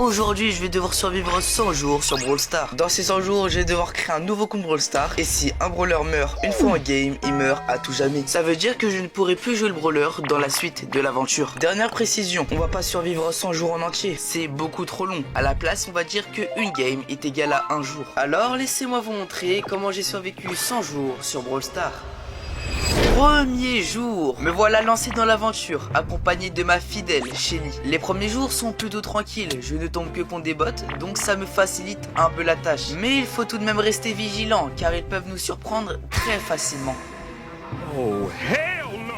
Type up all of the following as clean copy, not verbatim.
Aujourd'hui je vais devoir survivre 100 jours sur Brawl Stars. Dans ces 100 jours je vais devoir créer un nouveau compte Brawl Stars. Et si un brawler meurt une fois en game, il meurt à tout jamais. Ça veut dire que je ne pourrai plus jouer le brawler dans la suite de l'aventure. Dernière précision, on va pas survivre 100 jours en entier, c'est beaucoup trop long. À la place on va dire que une game est égale à un jour. Alors laissez-moi vous montrer comment j'ai survécu 100 jours sur Brawl Stars. Premier jour, me voilà lancé dans l'aventure, accompagné de ma fidèle Shelly. Les premiers jours sont plutôt tranquilles, je ne tombe que contre des bots, donc ça me facilite un peu la tâche. Mais il faut tout de même rester vigilant, car ils peuvent nous surprendre très facilement. Oh, hell no!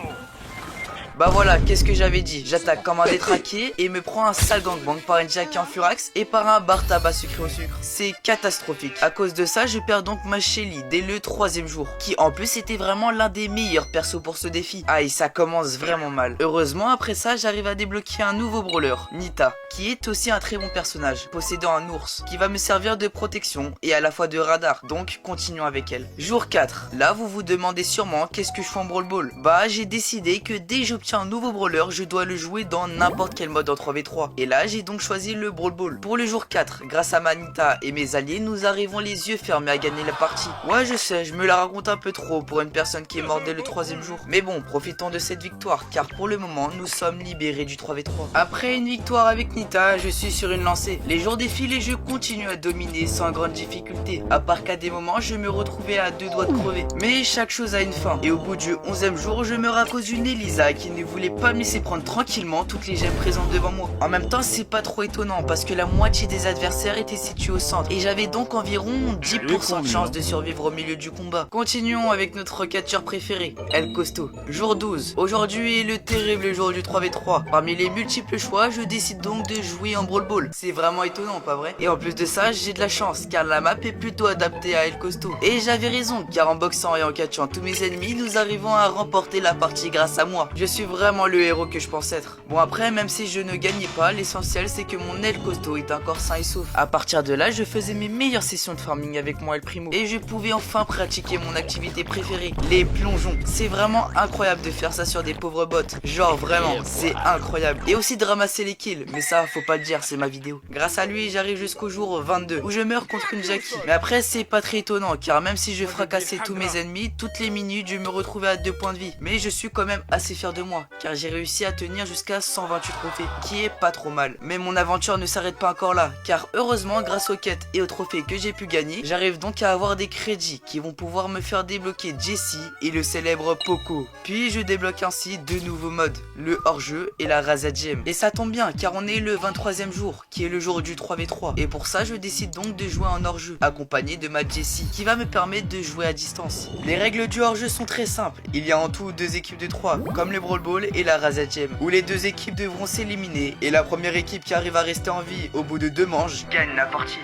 Bah voilà, qu'est-ce que j'avais dit? J'attaque comme un détraqué et me prends un sale gangbang par une Jackie en furax et par un bar tabac sucré au sucre. C'est catastrophique. À cause de ça, je perds donc ma Shelly dès le 3e jour, qui en plus était vraiment l'un des meilleurs persos pour ce défi. Aïe, ça commence vraiment mal. Heureusement, après ça, j'arrive à débloquer un nouveau brawler, Nita, qui est aussi un très bon personnage, possédant un ours, qui va me servir de protection et à la fois de radar, donc continuons avec elle. Jour 4, là vous vous demandez sûrement qu'est-ce que je fais en Brawl Ball. Bah j'ai décidé que dès que j'obtiens un nouveau brawler, je dois le jouer dans n'importe quel mode en 3v3. Et là j'ai donc choisi le Brawl Ball. Pour le jour 4, grâce à ma Nita et mes alliés, nous arrivons les yeux fermés à gagner la partie. Ouais je sais, je me la raconte un peu trop pour une personne qui est morte dès le 3e jour. Mais bon, profitons de cette victoire, car pour le moment nous sommes libérés du 3v3. Après une victoire avec Nita, je suis sur une lancée. Les jours défilent et je continue à dominer sans grande difficulté. À part qu'à des moments, je me retrouvais à 2 doigts de crever. Mais chaque chose a une fin. Et au bout du 11e jour, je meurs à cause d'une Elisa qui ne voulait pas me laisser prendre tranquillement toutes les gemmes présentes devant moi. En même temps, c'est pas trop étonnant parce que la moitié des adversaires étaient situés au centre. Et j'avais donc environ 10% de chance de survivre au milieu du combat. Continuons avec notre catcheur préféré, El Costo. Jour 12. Aujourd'hui est le terrible jour du 3v3. Parmi les multiples choix, je décide donc de jouer en Brawl Ball. C'est vraiment étonnant, pas vrai? Et en plus de ça, j'ai de la chance car la map est plutôt adaptée à El Costo. Et j'avais raison car en boxant et en catchant tous mes ennemis, nous arrivons à remporter la partie grâce à moi. Je suis vraiment le héros que je pense être. Bon après, même si je ne gagnais pas, l'essentiel c'est que mon El Costo est encore sain et sauf. À partir de là, je faisais mes meilleures sessions de farming avec mon El Primo. Et je pouvais enfin pratiquer mon activité préférée, les plongeons. C'est vraiment incroyable de faire ça sur des pauvres bots. Genre vraiment, c'est incroyable. Et aussi de ramasser les kills, mais ça faut pas le dire, c'est ma vidéo. Grâce à lui, j'arrive jusqu'au jour 22 où je meurs contre une Jackie. Mais après, c'est pas très étonnant car même si je fracassais tous mes ennemis, toutes les minutes je me retrouvais à 2 points de vie. Mais je suis quand même assez fier de moi car j'ai réussi à tenir jusqu'à 128 trophées, qui est pas trop mal. Mais mon aventure ne s'arrête pas encore là car heureusement, grâce aux quêtes et aux trophées que j'ai pu gagner, j'arrive donc à avoir des crédits qui vont pouvoir me faire débloquer Jessie et le célèbre Poco. Puis je débloque ainsi 2 nouveaux modes, le hors-jeu et la Rasa Gem. Et ça tombe bien car on est le 23e jour, qui est le jour du 3v3. Et pour ça, je décide donc de jouer en hors-jeu, accompagné de ma Jessie, qui va me permettre de jouer à distance. Les règles du hors-jeu sont très simples. Il y a en tout 2 équipes de 3, comme le Brawl Ball et la Rasa Gem, où les 2 équipes devront s'éliminer. Et la première équipe qui arrive à rester en vie au bout de 2 manches gagne la partie.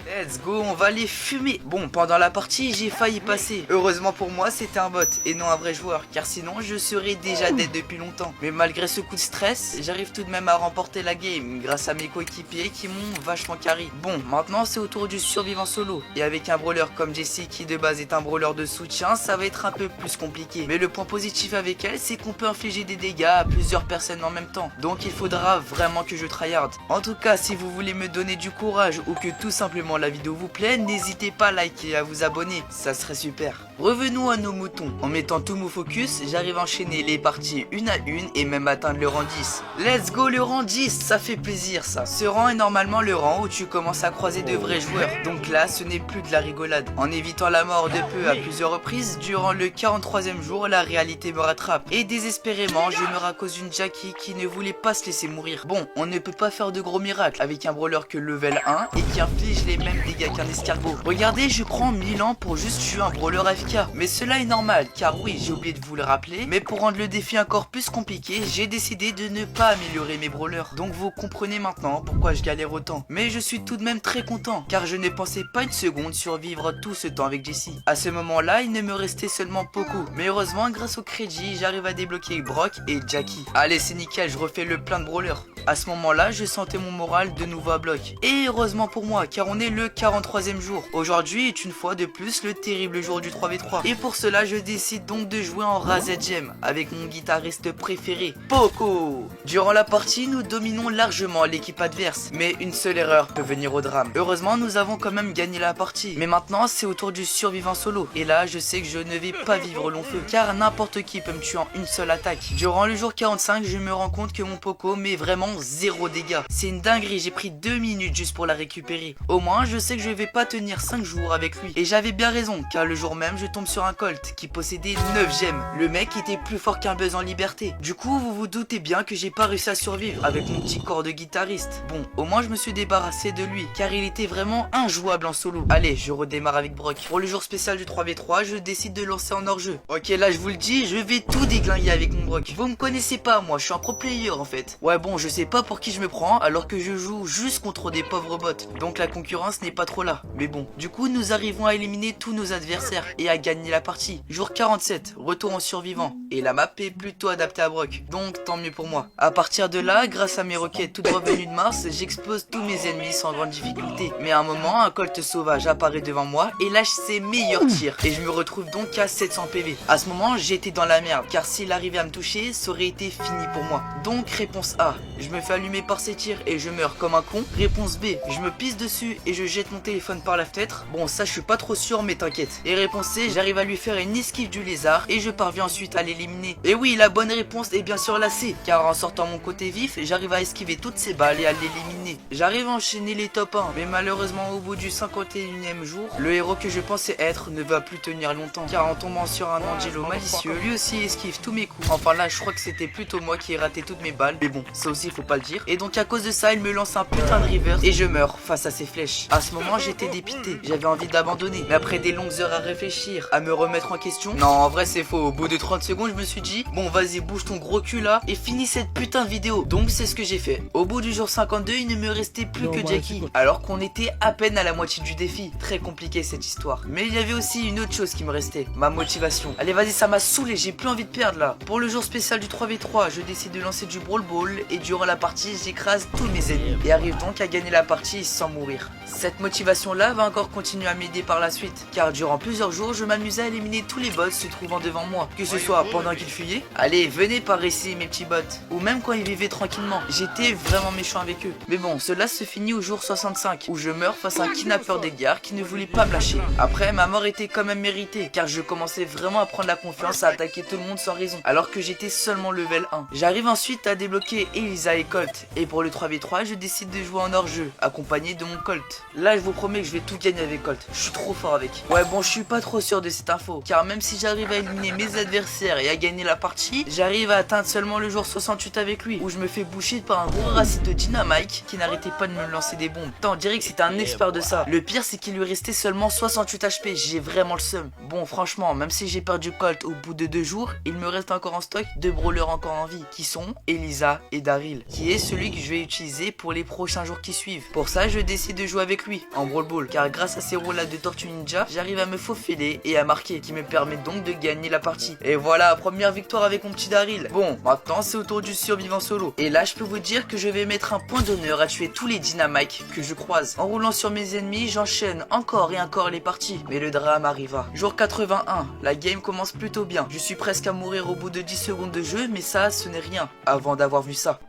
Let's go, on va les fumer. Bon, pendant la partie, j'ai failli passer. Heureusement pour moi, c'était un bot et non un vrai joueur, car sinon, je serais déjà dead depuis longtemps. Mais malgré ce coup de stress, j'arrive tout de même à remporter la game grâce à mes coéquipiers qui m'ont vachement carry. Bon, maintenant, c'est au tour du survivant solo. Et avec un brawler comme Jessie, qui de base est un brawler de soutien, ça va être un peu plus compliqué. Mais le point positif avec elle, c'est qu'on peut infliger des dégâts à plusieurs personnes en même temps. Donc, il faudra vraiment que je tryhard. En tout cas, si vous voulez me donner du courage ou que tout simplement la vidéo vous plaît, n'hésitez pas à liker et à vous abonner, ça serait super. Revenons à nos moutons. En mettant tout mon focus, j'arrive à enchaîner les parties une à une et même atteindre le rang 10. Let's go le rang 10, ça fait plaisir ça. Ce rang est normalement le rang où tu commences à croiser de vrais joueurs. Donc là, ce n'est plus de la rigolade. En évitant la mort de peu à plusieurs reprises, durant le 43e jour, la réalité me rattrape. Et désespérément, je meurs à cause d'une Jackie qui ne voulait pas se laisser mourir. Bon, on ne peut pas faire de gros miracles avec un brawler que level 1 et qui inflige les mêmes dégâts qu'un escargot. Regardez, je prends 1000 ans pour juste tuer un brawler AFK. Mais cela est normal, car oui, j'ai oublié de vous le rappeler, mais pour rendre le défi encore plus compliqué, j'ai décidé de ne pas améliorer mes brawlers. Donc vous comprenez maintenant pourquoi je galère autant. Mais je suis tout de même très content, car je ne pensais pas une seconde survivre tout ce temps avec Jessie. À ce moment-là, il ne me restait seulement Poco. Mais heureusement, grâce au crédit, j'arrive à débloquer Brock et Jackie. Allez, c'est nickel, je refais le plein de brawlers. À ce moment-là, je sentais mon moral de nouveau à bloc. Et heureusement pour moi, car on est le 43e jour. Aujourd'hui est une fois de plus le terrible jour du 3v3. Et pour cela, je décide donc de jouer en Razed Gem avec mon guitariste préféré, Poco. Durant la partie, nous dominons largement l'équipe adverse, mais une seule erreur peut venir au drame. Heureusement, nous avons quand même gagné la partie. Mais maintenant, c'est au tour du survivant solo. Et là, je sais que je ne vais pas vivre long feu, car n'importe qui peut me tuer en une seule attaque. Durant le jour 45, je me rends compte que mon Poco met vraiment 0 dégâts. C'est une dinguerie, j'ai pris 2 minutes juste pour la récupérer. Au moins, je sais que je vais pas tenir 5 jours avec lui. Et j'avais bien raison, car le jour même, je tombe sur un Colt qui possédait 9 gemmes. Le mec était plus fort qu'un buzz en liberté. Du coup, vous vous doutez bien que j'ai pas réussi à survivre avec mon petit corps de guitariste. Bon, au moins je me suis débarrassé de lui, car il était vraiment injouable en solo. Allez, je redémarre avec Brock. Pour le jour spécial du 3v3, je décide de lancer en hors-jeu. Ok, là je vous le dis, je vais tout déglinguer avec mon Brock. Vous me connaissez pas, moi je suis un pro player en fait. Ouais bon, je sais pas pour qui je me prends, alors que je joue juste contre des pauvres bots. Donc la concurrence n'est pas trop là. Mais bon, du coup nous arrivons à éliminer tous nos adversaires et à gagner la partie. Jour 47, retour en survivant. Et la map est plutôt adaptée à Brock, donc tant mieux pour moi. À partir de là, grâce à mes roquettes toutes revenues de Mars, j'explose tous mes ennemis sans grande difficulté. Mais à un moment, un Colt sauvage apparaît devant moi et lâche ses meilleurs tirs. Et je me retrouve donc à 700 PV. À ce moment, j'étais dans la merde, car s'il arrivait à me toucher, ça aurait été fini pour moi. Donc réponse A, je me fais allumer par ses tirs et je meurs comme un con. Réponse B, je me pisse dessus et je jette mon téléphone par la fenêtre. Bon, ça je suis pas trop sûr, mais t'inquiète. Et réponse C, j'arrive à lui faire une esquive du lézard et je parviens ensuite à l'éliminer. Et oui, la bonne réponse est bien sûr la C, car en sortant mon côté vif, j'arrive à esquiver toutes ces balles et à l'éliminer. J'arrive à enchaîner les top 1, mais malheureusement au bout du 51e jour, le héros que je pensais être ne va plus tenir longtemps, car en tombant sur un Angelo malicieux, lui aussi esquive tous mes coups. Enfin là, je crois que c'était plutôt moi qui ai raté toutes mes balles, mais bon, ça aussi faut pas le dire. Et donc à cause de ça, il me lance un putain de reverse et je meurs face à ses flèches. À ce moment, j'étais dépité, j'avais envie d'abandonner, mais après des longues heures à réfléchir, à me remettre en question, non en vrai c'est faux. Au bout de 30 secondes, je me suis dit, bon vas-y bouge ton gros cul là et finis cette putain de vidéo. Donc c'est ce que j'ai fait. Au bout du jour 52, il ne me restait plus que Jackie, alors qu'on était à peine à la moitié du défi. Très compliqué cette histoire. Mais il y avait aussi une autre chose qui me restait, ma motivation. Allez vas-y, ça m'a saoulé, j'ai plus envie de perdre là. Pour le jour spécial du 3v3, je décide de lancer du Brawl Ball et durant la partie, j'écrase tous mes ennemis et arrive donc à gagner la partie sans mourir. Cette motivation là va encore continuer à m'aider par la suite, car durant plusieurs jours, je m'amusais à éliminer tous les bots se trouvant devant moi, que ce soit pendant qu'ils fuyaient, allez venez par ici mes petits bots, ou même quand ils vivaient tranquillement. J'étais vraiment méchant avec eux. Mais bon, cela se finit au jour 65, où je meurs face à un kidnappeur d'Edgar qui ne voulait pas me lâcher. Après, ma mort était quand même méritée, car je commençais vraiment à prendre la confiance à attaquer tout le monde sans raison, alors que j'étais seulement level 1. J'arrive ensuite à débloquer Elisa et Colt, et pour le 3v3, je décide de jouer en hors-jeu, accompagné de mon Colt. Là, je vous promets que je vais tout gagner avec Colt, je suis trop fort avec. Ouais bon, je suis pas trop sûr de cette info, car même si j'arrive à éliminer mes adversaires et à gagner la partie, j'arrive à atteindre seulement le jour 68 avec lui, où je me fais boucher par un gros raciste de Dynamite qui n'arrêtait pas de me lancer des bombes. Putain, on dirait que c'était un expert de ça. Le pire, c'est qu'il lui restait seulement 68 HP, j'ai vraiment le seum. Bon, franchement, même si j'ai perdu Colt au bout de 2 jours, il me reste encore en stock 2 brawlers encore en vie, qui sont Elisa et Daryl, qui est celui que je vais utiliser pour les prochains jours qui suivent. Pour ça, je décide de jouer avec lui en Brawl Ball, car grâce à ces rôles-là de Tortue Ninja, j'arrive à me faufiler et à marquer, qui me permet donc de gagner la partie. Et voilà, première victoire avec mon petit Daryl. Bon, maintenant c'est au tour du survivant solo. Et là, je peux vous dire que je vais mettre un point d'honneur à tuer tous les Dynamite que je croise. En roulant sur mes ennemis, j'enchaîne encore et encore les parties. Mais le drame arriva. Jour 81, la game commence plutôt bien. Je suis presque à mourir au bout de 10 secondes de jeu, mais ça, ce n'est rien, avant d'avoir vu ça.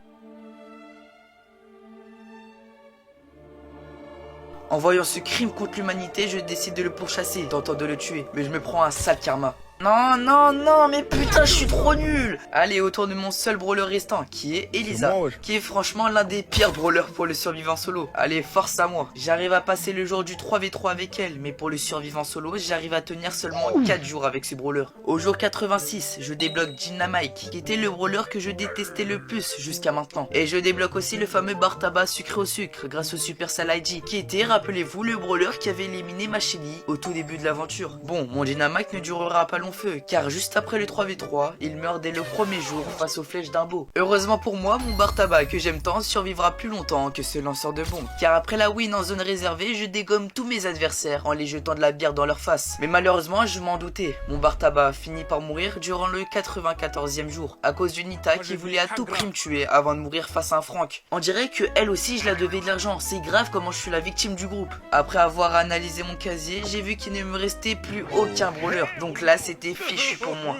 En voyant ce crime contre l'humanité, je décide de le pourchasser, tentant de le tuer. Mais je me prends un sale karma. Non, non, non, mais putain, je suis trop nul. Allez, autour de mon seul brawler restant, qui est Elisa, qui est franchement l'un des pires brawlers pour le survivant solo. Allez, force à moi. J'arrive à passer le jour du 3v3 avec elle, mais pour le survivant solo, j'arrive à tenir seulement 4 jours avec ce brawler. Au jour 86, je débloque Dynamite, qui était le brawler que je détestais le plus jusqu'à maintenant. Et je débloque aussi le fameux bar tabac sucré au sucre, grâce au Supercell ID, qui était, rappelez-vous, le brawler qui avait éliminé ma Shelly au tout début de l'aventure. Bon, mon Dynamite ne durera pas longtemps, long feu, car juste après le 3v3, il meurt dès le premier jour face aux flèches d'un beau. Heureusement pour moi, mon bar tabac que j'aime tant survivra plus longtemps que ce lanceur de bombes, car après la win en zone réservée, je dégomme tous mes adversaires en les jetant de la bière dans leur face. Mais malheureusement, je m'en doutais, mon bar tabac finit par mourir durant le 94e jour, à cause d'une Nita qui voulait à tout prix me tuer avant de mourir face à un Franck. On dirait que elle aussi je la devais de l'argent, c'est grave comment je suis la victime du groupe. Après avoir analysé mon casier, j'ai vu qu'il ne me restait plus aucun brawler, donc là c'était fichu pour moi.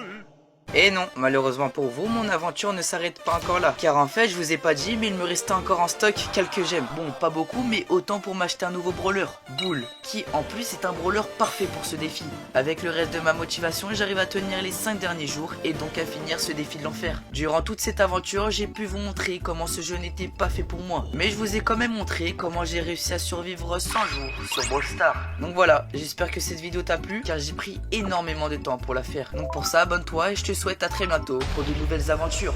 Et non, malheureusement pour vous, mon aventure ne s'arrête pas encore là. Car en fait, je vous ai pas dit, mais il me restait encore en stock quelques gemmes. Bon, pas beaucoup, mais autant pour m'acheter un nouveau brawler, Bull, qui en plus est un brawler parfait pour ce défi. Avec le reste de ma motivation, j'arrive à tenir les 5 derniers jours et donc à finir ce défi de l'enfer. Durant toute cette aventure, j'ai pu vous montrer comment ce jeu n'était pas fait pour moi. Mais je vous ai quand même montré comment j'ai réussi à survivre 100 jours sur Brawl Stars. Donc voilà, j'espère que cette vidéo t'a plu, car j'ai pris énormément de temps pour la faire. Donc pour ça, abonne-toi et je te souhaite à très bientôt pour de nouvelles aventures.